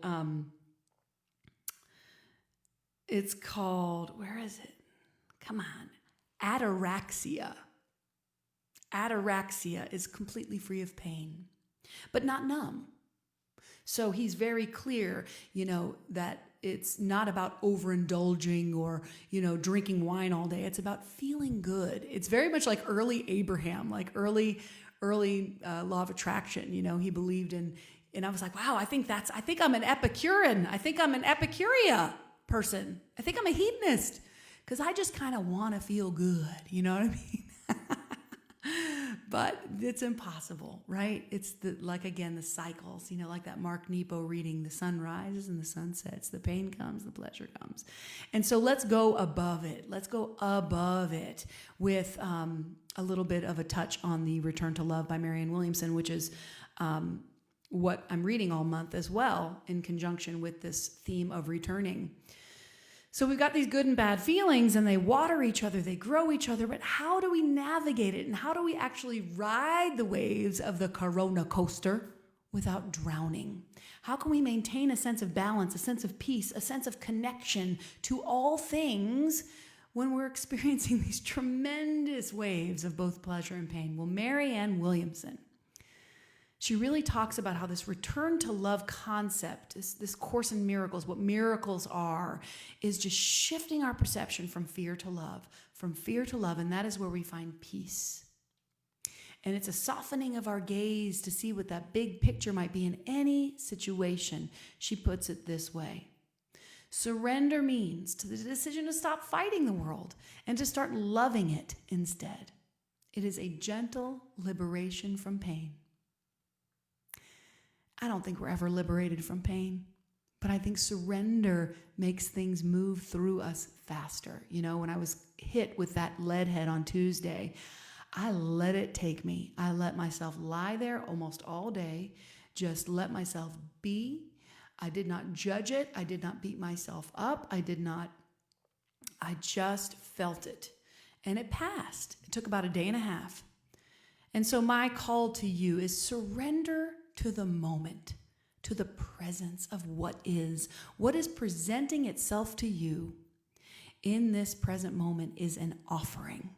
where is it? Come on. Ataraxia. Ataraxia is completely free of pain, but not numb. So he's very clear, that it's not about overindulging or, drinking wine all day. It's about feeling good. It's very much like early Abraham, like early law of attraction. He believed in, and I was like, wow, I think I'm an Epicurean. I think I'm an Epicurea person. I think I'm a hedonist because I just kind of want to feel good. You know what I mean? But it's impossible, right? It's the cycles, like that Mark Nepo reading, the sun rises and the sun sets, the pain comes, the pleasure comes. And so let's go above it. Let's go above it with a little bit of a touch on the Return to Love by Marianne Williamson, which is what I'm reading all month as well, in conjunction with this theme of returning. So we've got these good and bad feelings, and they water each other, they grow each other, but how do we navigate it? And how do we actually ride the waves of the corona coaster without drowning? How can we maintain a sense of balance, a sense of peace, a sense of connection to all things when we're experiencing these tremendous waves of both pleasure and pain? Well, Marianne Williamson, she really talks about how this return to love concept, this Course in Miracles, what miracles are, is just shifting our perception from fear to love, and that is where we find peace. And it's a softening of our gaze to see what that big picture might be in any situation. She puts it this way: surrender means to the decision to stop fighting the world and to start loving it instead. It is a gentle liberation from pain. I don't think we're ever liberated from pain, but I think surrender makes things move through us faster. When I was hit with that lead head on Tuesday, I let it take me. I let myself lie there almost all day, just let myself be. I did not judge it. I did not beat myself up. I just felt it. And it passed. It took about a day and a half. And so my call to you is surrender to the moment, to the presence of what is presenting itself to you in this present moment is an offering,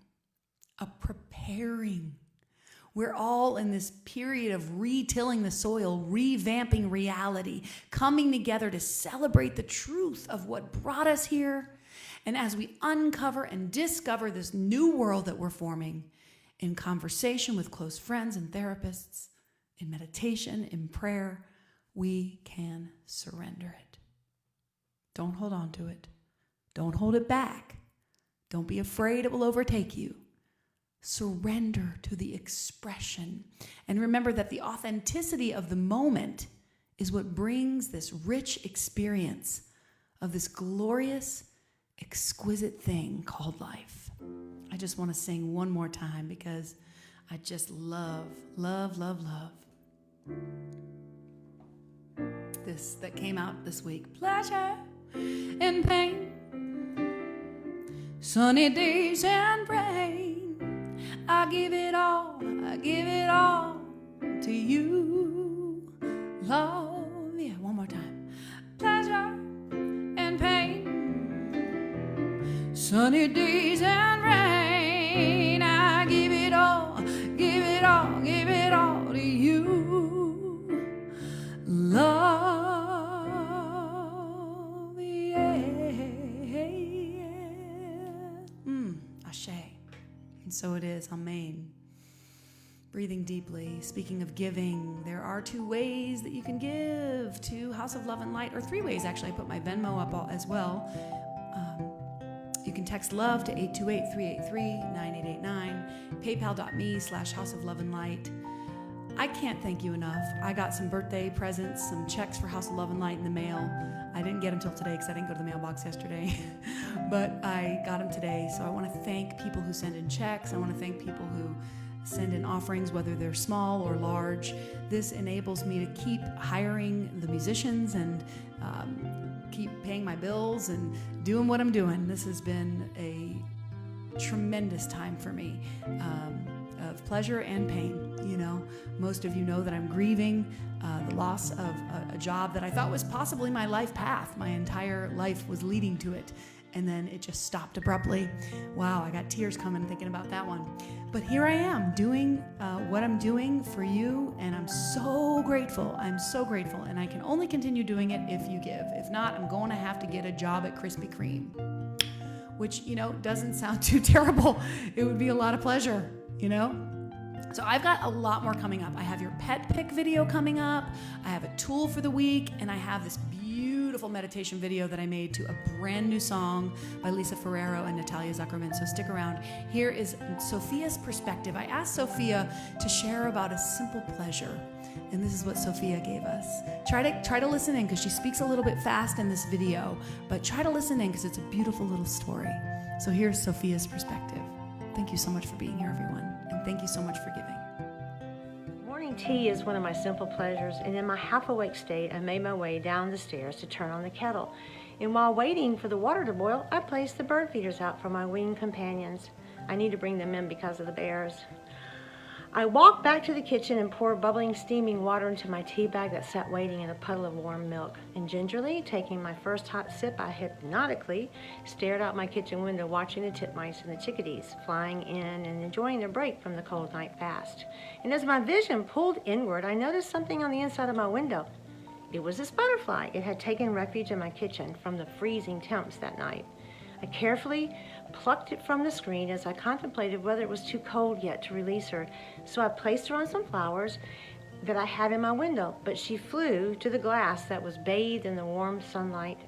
a preparing. We're all in this period of retilling the soil, revamping reality, coming together to celebrate the truth of what brought us here. And as we uncover and discover this new world that we're forming in conversation with close friends and therapists, in meditation, in prayer, we can surrender it. Don't hold on to it. Don't hold it back. Don't be afraid it will overtake you. Surrender to the expression. And remember that the authenticity of the moment is what brings this rich experience of this glorious, exquisite thing called life. I just want to sing one more time because I just love, love, love, love this that came out this week. Pleasure and pain, sunny days and rain, I give it all to you. Love, yeah, one more time. Pleasure and pain, sunny days and rain, I give it all to you. Love, yeah. Ashe. And so it is. Amen. Breathing deeply. Speaking of giving, there are 2 ways that you can give to House of Love and Light, or 3 ways actually. I put my Venmo up as well. You can text love to 828-383-9889, paypal.me/House of Love and Light. I can't thank you enough. I got some birthday presents, some checks for House of Love and Light in the mail. I didn't get them till today because I didn't go to the mailbox yesterday, but I got them today. So I want to thank people who send in checks. I want to thank people who send in offerings, whether they're small or large. This enables me to keep hiring the musicians and keep paying my bills and doing what I'm doing. This has been a tremendous time for me, of pleasure and pain. You know, most of you know that I'm grieving the loss of a job that I thought was possibly my life path. My entire life was leading to it. And then it just stopped abruptly. Wow, I got tears coming thinking about that one. But here I am doing what I'm doing for you, and I'm so grateful. I'm so grateful, and I can only continue doing it if you give. If not, I'm going to have to get a job at Krispy Kreme, which, you know, doesn't sound too terrible. It would be a lot of pleasure, you know? So I've got a lot more coming up. I have your pet pick video coming up. I have a tool for the week, and I have this beautiful meditation video that I made to a brand new song by Lisa Ferrero and Natalia Zuckerman. So stick around. Here is Sophia's perspective. I asked Sophia to share about a simple pleasure, and this is what Sophia gave us. Try to listen in because she speaks a little bit fast in this video, but try to listen in because it's a beautiful little story. So here's Sophia's perspective. Thank you so much for being here, everyone, and thank you so much for giving. Morning tea is one of my simple pleasures, and in my half-awake state, I made my way down the stairs to turn on the kettle. And while waiting for the water to boil, I placed the bird feeders out for my winged companions. I need to bring them in because of the bears. I walked back to the kitchen and poured bubbling, steaming water into my tea bag that sat waiting in a puddle of warm milk. And gingerly, taking my first hot sip, I hypnotically stared out my kitchen window, watching the titmice and the chickadees flying in and enjoying their break from the cold night fast. And as my vision pulled inward, I noticed something on the inside of my window. It was this butterfly. It had taken refuge in my kitchen from the freezing temps that night. I carefully plucked it from the screen as I contemplated whether it was too cold yet to release her. So I placed her on some flowers that I had in my window, but she flew to the glass that was bathed in the warm sunlight.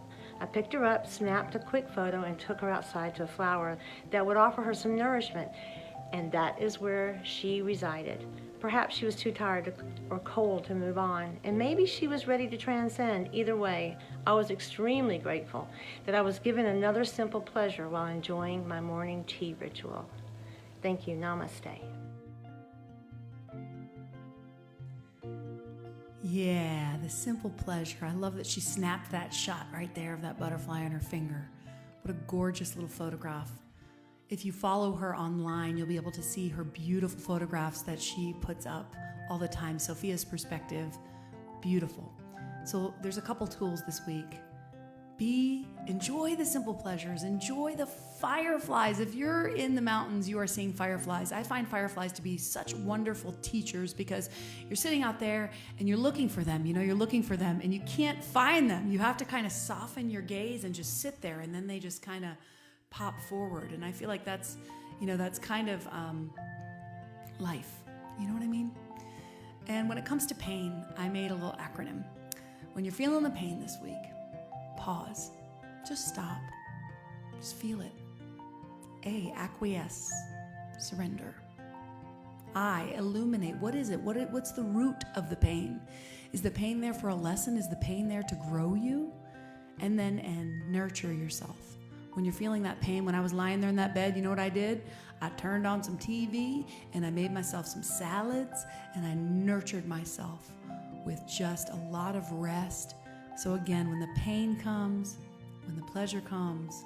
I picked her up, snapped a quick photo, and took her outside to a flower that would offer her some nourishment. And that is where she resided. Perhaps she was too tired or cold to move on, and maybe she was ready to transcend. Either way, I was extremely grateful that I was given another simple pleasure while enjoying my morning tea ritual. Thank you. Namaste. Yeah, the simple pleasure. I love that she snapped that shot right there of that butterfly on her finger. What a gorgeous little photograph. If you follow her online, you'll be able to see her beautiful photographs that she puts up all the time. Sophia's perspective, beautiful. So there's a couple tools this week. Enjoy the simple pleasures. Enjoy the fireflies. If you're in the mountains, you are seeing fireflies. I find fireflies to be such wonderful teachers because you're sitting out there and you're looking for them. You know, you're looking for them and you can't find them. You have to kind of soften your gaze and just sit there, and then they just kind of pop forward. And I feel like that's kind of life. You know what I mean? And when it comes to pain, I made a little acronym. When you're feeling the pain this week, pause. Just stop. Just feel it. A, acquiesce. Surrender. I, illuminate. What is it? What's the root of the pain? Is the pain there for a lesson? Is the pain there to grow you? And then N, nurture yourself. When you're feeling that pain, when I was lying there in that bed, you know what I did? I turned on some TV and I made myself some salads and I nurtured myself with just a lot of rest. So again, when the pain comes, when the pleasure comes,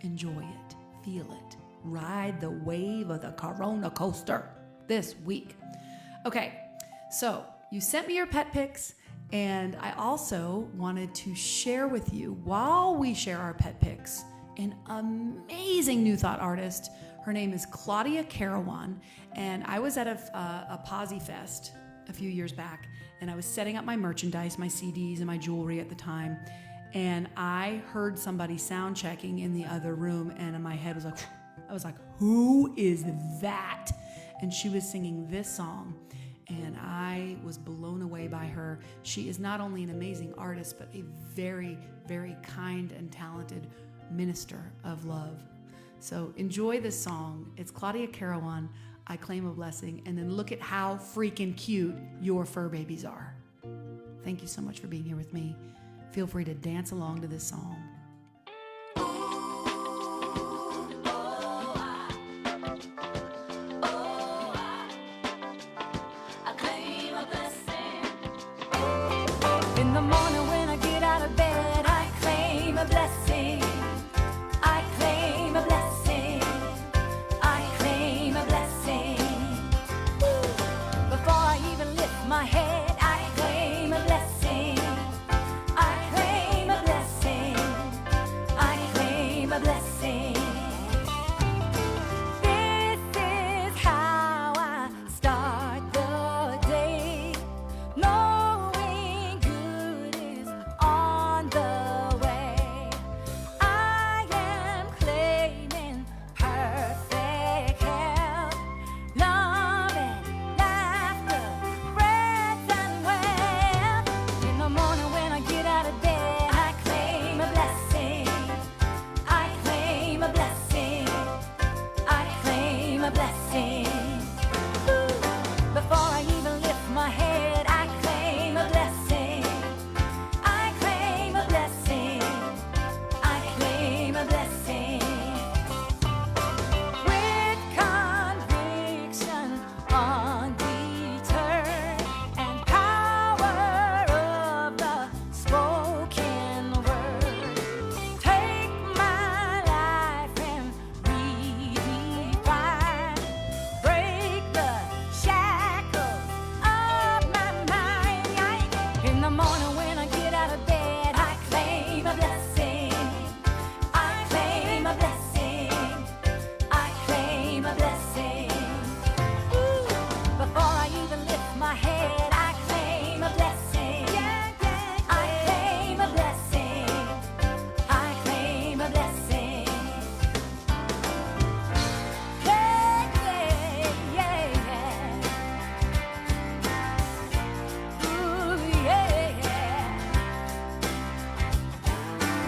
enjoy it, feel it, ride the wave of the Corona coaster this week. Okay, so you sent me your pet pics, and I also wanted to share with you, while we share our pet pics, an amazing New Thought artist. Her name is Claudia Carawan, and I was at a Posse Fest a few years back, and I was setting up my merchandise, my CDs and my jewelry at the time, and I heard somebody sound checking in the other room, and in my head was like, I was like, who is that? And she was singing this song, and I was blown away by her. She is not only an amazing artist, but a very, very kind and talented minister of love. So enjoy this song. It's Claudia Carawan, I Claim a Blessing, and then look at how freaking cute your fur babies are. Thank you so much for being here with me. Feel free to dance along to this song. In the morning when I get out of bed, I claim a blessing. I claim a blessing. I claim a blessing. Before I even lift my head, I claim a blessing. I claim a blessing. I claim a blessing. This is how I start the day. Knowing good is on the way. I am claiming perfect health, love and laughter, breath and wealth. In the morning when I get out of bed, I claim a blessing. I claim a blessing. I claim a blessing. Before I even lift my head, I claim a blessing. I claim a blessing. I claim a blessing. With conviction undeterred and power of the spoken word, take my life and redefine. Break the shackles of my mind. In the morning when I get out of bed, I claim a blessing. I claim a blessing. I claim a blessing. Before I even lift my head, I claim a blessing. I claim a blessing. I claim a blessing. Yeah, yeah, yeah. Ooh, yeah.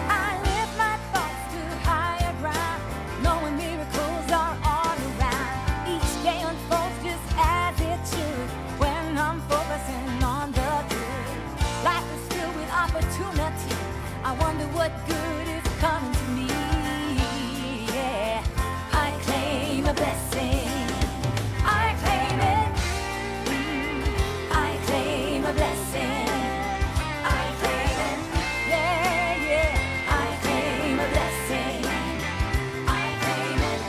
I lift my thoughts to higher ground, knowing miracles are all around. Each day unfolds just as it should when I'm focusing on the good. Life is filled with opportunity. I wonder what good is coming to me. Yeah, I claim a blessing. I claim it. I claim a blessing. I claim it. Yeah, yeah. I claim a blessing. I claim it.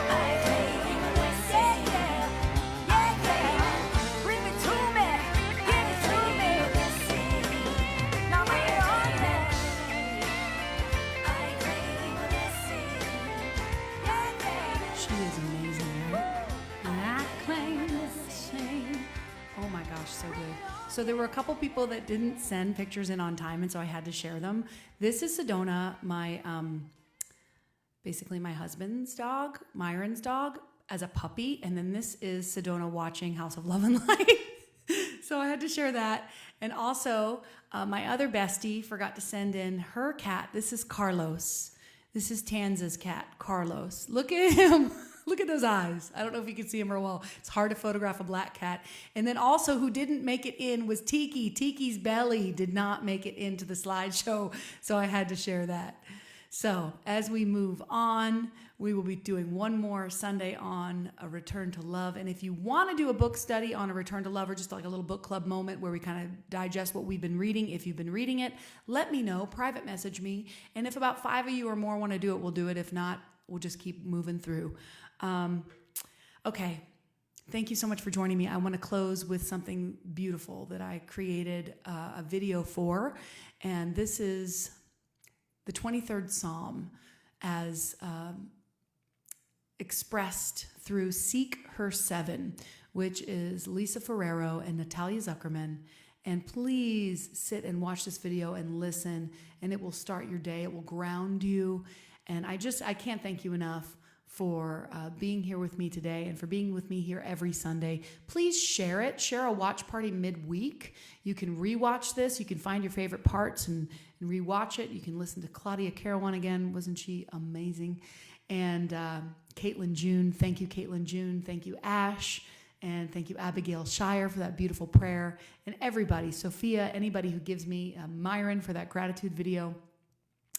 I claim a blessing. Yeah, yeah, yeah. Bring it to me. Give it to me. Now bring it on me. I claim a blessing. Yeah, yeah. She is amazing, right? I claim a blessing. Oh my gosh, so good. So there were a couple people that didn't send pictures in on time, and so I had to share them. This is Sedona, my basically my husband's dog, Myron's dog, as a puppy, and then this is Sedona watching House of Love and Light. So I had to share that. And also, my other bestie forgot to send in her cat. This is Carlos. This is Tanza's cat, Carlos. Look at him. Look at those eyes. I don't know if you can see him real well. It's hard to photograph a black cat. And then also who didn't make it in was Tiki. Tiki's belly did not make it into the slideshow, so I had to share that. So as we move on, we will be doing one more Sunday on a return to love. And if you want to do a book study on a return to love, or just like a little book club moment where we kind of digest what we've been reading, if you've been reading it, let me know, private message me. And if about 5 of you or more want to do it, we'll do it. If not, we'll just keep moving through. Okay. Thank you so much for joining me. I want to close with something beautiful that I created a video for. And this is the 23rd Psalm as expressed through Seek Her 7, which is Lisa Ferrero and Natalia Zuckerman. And please sit and watch this video and listen, and it will start your day. It will ground you. And I can't thank you enough for being here with me today and for being with me here every Sunday. Please share it. Share a watch party midweek. You can rewatch this. You can find your favorite parts and rewatch it. You can listen to Claudia Carawan again. Wasn't she amazing? And Caitlin June. Thank you, Caitlin June. Thank you, Ash. And thank you, Abigail Shire, for that beautiful prayer. And everybody, Sophia, anybody who gives me, Myron, for that gratitude video.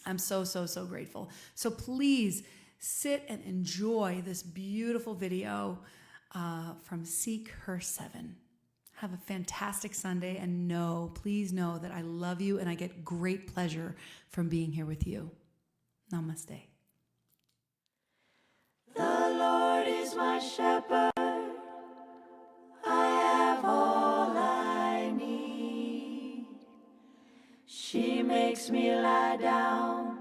I'm so, so, so grateful. So please sit and enjoy this beautiful video from Seek Her 7. Have a fantastic Sunday, and please know that I love you and I get great pleasure from being here with you. Namaste. The Lord is my shepherd. I have all I need. She makes me lie down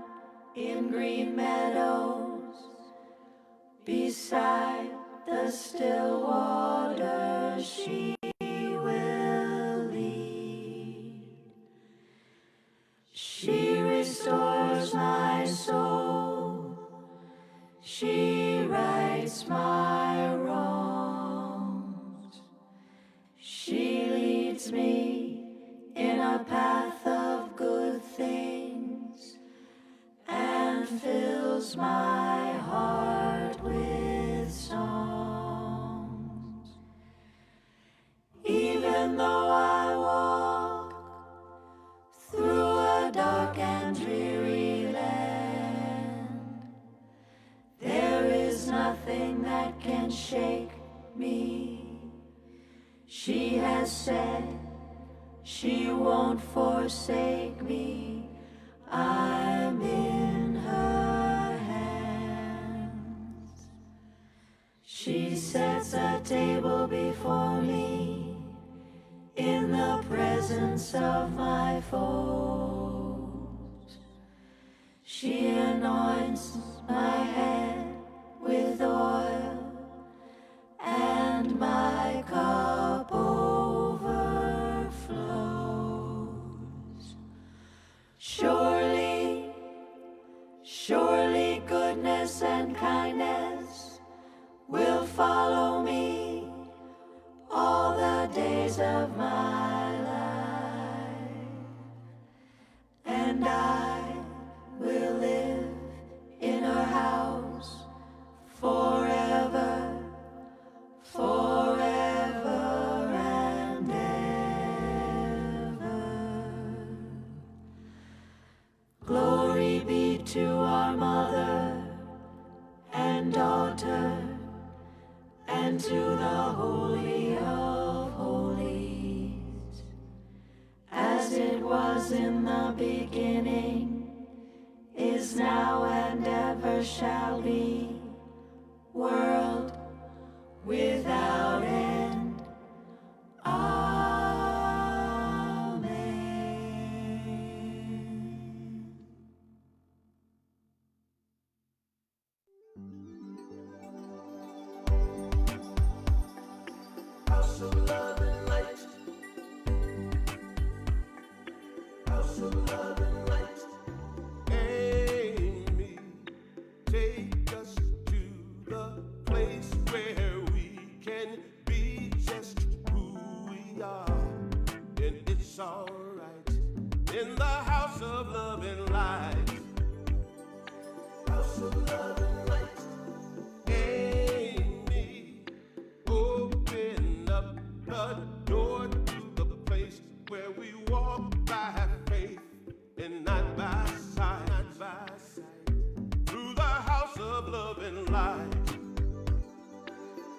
in green meadows beside the still waters. She will lead. She restores my soul. She rights my wrongs. She leads me in a path of good things and fills my heart with songs. Even though I walk through a dark and dreary land, there is nothing that can shake me. She has said she won't forsake me. I'm in her hands. She sets a table before me in the presence of my foes. She anoints my head with oil, and my cup overflows. Surely, surely goodness and kindness will follow me all the days of my life, and I will live in her house forever, forever and ever. Glory be to our mother and daughter and to the Holy of Holies, as it was in the beginning, is now and ever shall be, world without end. Amen. House of love and light. House of love and light. Amy, take us to the place where we can be just who we are, and it's alright. In the house of love and light. House of love and light. Amy, open up the door to the place where we walk by faith and not by sight. Through the house of love and light.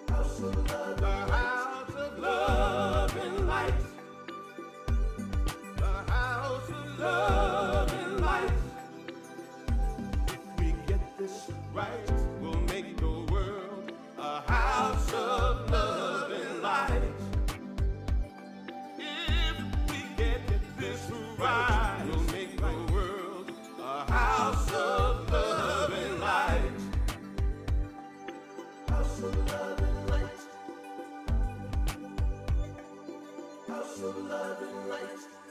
House of love, the house of love and light. The house of love and light. If we get this right, we'll make the world a house of love and light. If we get this right, we'll make the world a house of love and light. house of love and light.